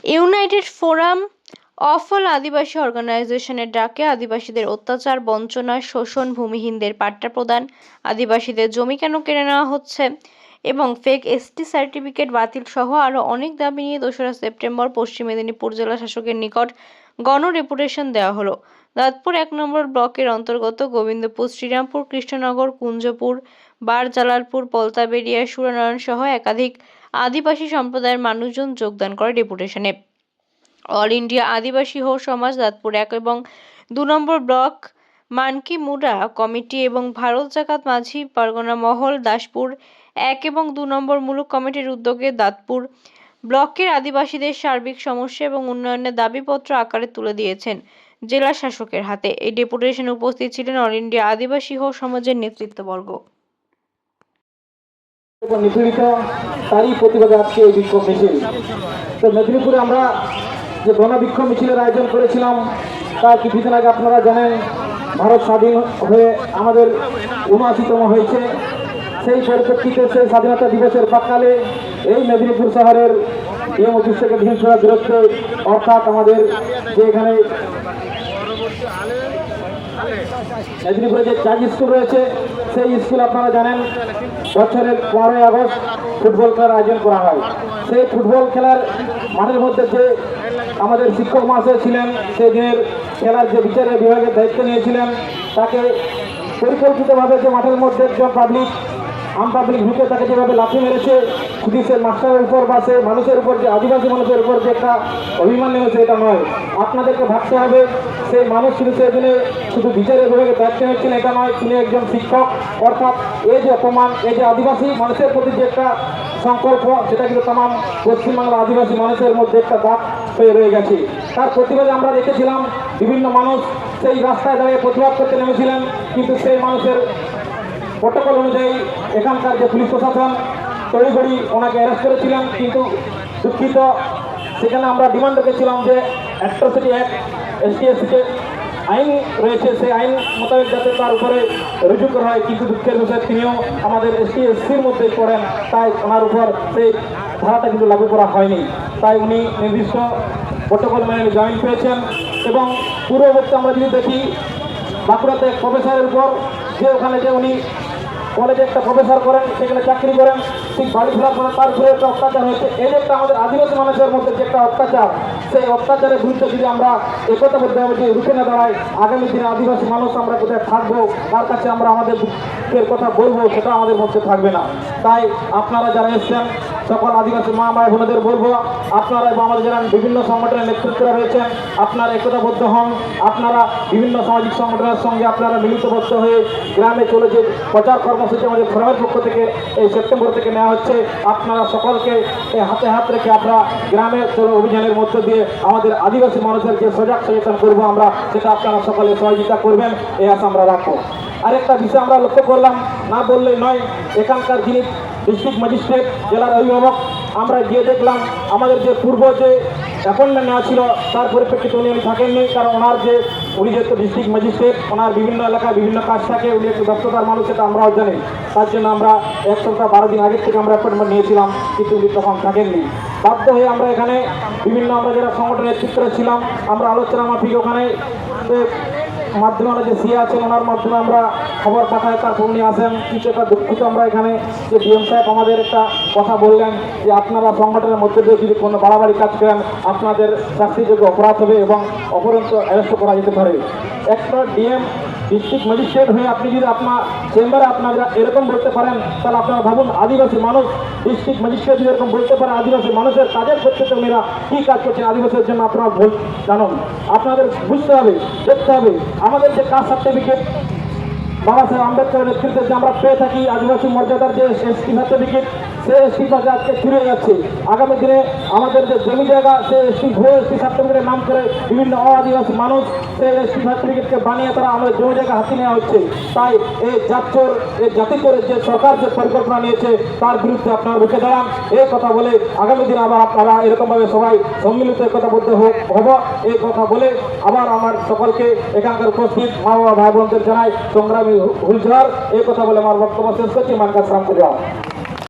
United forum of all আদিবাসী অর্গানাইজেশনের ডাকে আদিবাসীদের অত্যাচার, বঞ্চনা, শোষণ, ভূমিহীনদের পাট্টা প্রদান, আদিবাসীদের জমি কেন কেড়ে নেওয়া হচ্ছে এবং ফেক এসটি সার্টিফিকেট বাতিল সহ আরও অনেক দাবি নিয়ে ২রা সেপ্টেম্বর পশ্চিম মেদিনীপুর জেলা শাসকের নিকট গণডেপুটেশন দেওয়া হলো। দাঁতপুর ১ নম্বর ব্লকের অন্তর্গত গোবিন্দপুর, শ্রীরামপুর, কৃষ্ণনগর, কুঞ্জপুর, বারজালালপুর, পলতাবেড়িয়া, সুরানারায়ণ সহ একাধিক আদিবাসী সম্প্রদায়ের মানুষজন যোগদান করে ডেপুটেশনে। অল ইন্ডিয়া আদিবাসী হো সমাজ, দাঁতপুর ১ এবং ২ নম্বর ব্লক, মানকি মুড়া কমিটি এবং ভারত জাকাত মাঝি পারগনা মহল, দাসপুর ১ এবং ২ নম্বর মুলুক কমিটির উদ্যোগে দাঁতপুর ব্লকের আদিবাসীদের সার্বিক সমস্যা এবং উন্নয়নের দাবিপত্র আকারে তুলে দিয়েছেন জেলা শাসকের হাতে। এই ডেপুটেশনে উপস্থিত ছিলেন অল ইন্ডিয়া আদিবাসী হো সমাজের নেতৃত্ববর্গ। তারই প্রতিবাদে আজকে এই বিক্ষোভ মিছিল। তো মেদিনীপুরে আমরা যে গণবিক্ষোভ মিছিলের আয়োজন করেছিলাম তার কিছুদিন আগে আপনারা জানেন ভারত স্বাধীন হয়ে আমাদের ৭৯তম হয়েছে। সেই পরিপ্রেক্ষিতে সেই স্বাধীনতা দিবসের প্রাক্কালে এই মেদিনীপুর শহরের ডিএম অফিস থেকে ভিনসরা দূরত্বে, অর্থাৎ আমাদের যে এখানে মেদিনীপুরে যে চার্জ স্কুল রয়েছে সেই স্কুল আপনারা জানেন বছরের ১৫ই আগস্ট ফুটবল খেলার আয়োজন করা হয়। সেই ফুটবল খেলার মাঠের মধ্যে যে আমাদের শিক্ষক মহাশয় ছিলেন, সেই দিনের খেলার যে বিচারের বিভাগের দায়িত্ব নিয়েছিলেন, তাকে পরিকল্পিতভাবে যে মাঠের মধ্যে যে পাবলিক ঢুকে তাকে যেভাবে লাথি মেরেছে, শুধু সে মাস্টারের উপর বা সে মানুষের উপর, যে আদিবাসী মানুষের উপর যে একটা অভিমান নেমেছে এটা নয়। আপনাদেরকে ভাবতে হবে সেই মানুষ শুধু সেদিনে শুধু বিচারের বিভাগে দায়িত্ব নিচ্ছেন এটা নয়, তিনি একজন শিক্ষক। অর্থাৎ এই যে অপমান, এই যে আদিবাসী মানুষের প্রতি যে একটা সংকল্প, সেটা কিন্তু তাম পশ্চিমবাংলার আদিবাসী মানুষের মধ্যে একটা দাগ হয়ে রয়ে গেছে। তার প্রতিবাদে আমরা দেখেছিলাম বিভিন্ন মানুষ সেই রাস্তায় দাঁড়িয়ে প্রতিবাদ করতে নেমেছিলেন, কিন্তু সেই মানুষের প্রটোকল অনুযায়ী এখানকার যে পুলিশ প্রশাসন তড়িঘড়ি ওনাকে অ্যারেস্ট করেছিলেন। কিন্তু দুঃখিত, সেখানে আমরা ডিমান্ড রেখেছিলাম যে অ্যাট্রসিটি অ্যাক্ট, ST/SC আইন রয়েছে, সেই আইন মোতাবেক যাতে তার উপরে রুজু করা হয়। কিন্তু দুঃখের বিষয় তিনিও আমাদের ST/SCর মধ্যেই পড়েন, তাই ওনার উপর সেই ধারাটা কিন্তু লাগু করা হয়নি। তাই উনি নির্দিষ্ট প্রটোকল মেনে জামিন পেয়েছেন। এবং পূর্ববর্তী আমরা যদি দেখি বাঁকুড়াতে এক প্রফেসরের উপর যে ওখানে যে উনি কলেজে একটা প্রফেসর করেন, সেখানে চাকরি করেন, ঠিক বাড়ি ফেরার পরে তার উপরে একটা অত্যাচার হয়েছে। এই যে একটা আমাদের আদিবাসী মানুষের মধ্যে যে একটা অত্যাচার, সেই অত্যাচারের বিরুদ্ধে যদি আমরা একতাবদ্ধভাবে যে রুখে না দাঁড়াই, আগামী দিনে আদিবাসী মানুষ আমরা কোথায় থাকবো, তার কাছে আমরা আমাদের দুঃখের কথা বলবো, সেটা আমাদের মধ্যে থাকবে না। তাই আপনারা যারা এসছেন সকল আদিবাসী মা ভাই বোনদের বলবো, আপনারা এবং আমাদের যারা বিভিন্ন সংগঠনের নেতৃত্বরা রয়েছেন, আপনারা একতাবদ্ধ হন। আপনারা বিভিন্ন সামাজিক সংগঠনের সঙ্গে আপনারা মিলিতবদ্ধ হয়ে গ্রামে চলে যে প্রচার কর্মসূচি আমাদের ফোরামের পক্ষ থেকে এই সেপ্টেম্বর থেকে নেওয়া হচ্ছে, আপনারা সকলকে হাতে হাত রেখে আমরা গ্রামে চলো অভিযানের মধ্য দিয়ে আমাদের আদিবাসী মানুষের যে সজাগ সচেতন করবো আমরা, সেটা আপনারা সকলে সহযোগিতা করবেন, এই আশা আমরা রাখবো। আরেকটা বিষয় আমরা লক্ষ্য করলাম, না বললেই নয়, এখানকার যিনি ডিস্ট্রিক্ট ম্যাজিস্ট্রেট, জেলার অভিভাবক, আমরা গিয়ে দেখলাম আমাদের যে পূর্ব যে অ্যাপয়েন্টমেন্ট নেওয়া ছিল তার পরিপ্রেক্ষিতে উনি থাকেননি। কারণ ওনার যে উনি যেহেতু ডিস্ট্রিক্ট ম্যাজিস্ট্রেট, ওনার বিভিন্ন এলাকায় বিভিন্ন কাজ থাকে, উনি একটু ব্যস্ততার মানুষ, সেটা আমরাও জানি। তার জন্য আমরা ১ সপ্তাহ ১২ দিন আগের থেকে আমরা অ্যাপয়েন্টমেন্ট নিয়েছিলাম, কিন্তু উনি তখন থাকেননি। বাধ্য হয়ে আমরা এখানে বিভিন্ন আমরা যারা সংগঠনের নেতৃত্বে ছিলাম, আমরা আলোচনা মাফিক ওখানে মাধ্যমে আমরা যে সিএ আছেন ওনার মাধ্যমে আমরা খবর পাঠাই, তারপর উনি আসেন। কিছু একটা দুঃখিত আমরা এখানে যে ডিএম সাহেব আমাদের একটা কথা বললেন যে আপনারা সংগঠনের মধ্যে দিয়ে যদি কোনো বাড়াবাড়ি কাজ করেন আপনাদের শাস্তিযোগ্য অপরাধ হবে এবং অপরন্ত অ্যারেস্ট করা যেতে পারে। একটা ডিএম ডিস্ট্রিক্ট ম্যাজিস্ট্রেট হয়ে আপনি যদি আপনার চেম্বারে আপনারা এরকম বলতে পারেন, তাহলে আপনারা ভাবুন আদিবাসী মানুষ ডিস্ট্রিক্ট ম্যাজিস্ট্রেট যদি এরকম বলতে পারে, আদিবাসী মানুষের কাজের ক্ষেত্রে উনিরা কী কাজ করছেন আদিবাসীর জন্য, আপনারা জানুন। আপনাদের বুঝতে হবে, দেখতে হবে আমাদের যে কাস্ট সার্টিফিকেট বাবা সাহেব আম্বেদকরের নেতৃত্বে যে আমরা পেয়ে থাকি, আদিবাসী মর্যাদার যে ST সার্টিফিকেট, সেই ST আজকে ফিরে যাচ্ছে। আগামী দিনে আমাদের যে জমি জায়গা, সেই ST সার্টিফিকেটের নাম করে বিভিন্ন আদিবাসী মানুষ সেই ST সার্টিফিকেটকে বানিয়ে তারা আমাদের জমি জায়গা হাতে নেওয়া হচ্ছে। তাই এই জাতচোর, এই জাতিচোরের যে সরকার যে পরিকল্পনা নিয়েছে তার বিরুদ্ধে আপনারা রুখে দাঁড়ান। এই কথা বলে আগামী দিনে আবার আপনারা এরকমভাবে সবাই সম্মিলিত একতাবদ্ধ হব, এই কথা বলে আবার আমার সকলকে এখানকার উপস্থিত মা বাবা ভাই বোনদের জানাই সংগ্রামী হুলঝার, এই কথা বলে আমার বক্তব্য শেষ করছি। মানকা সালাম করে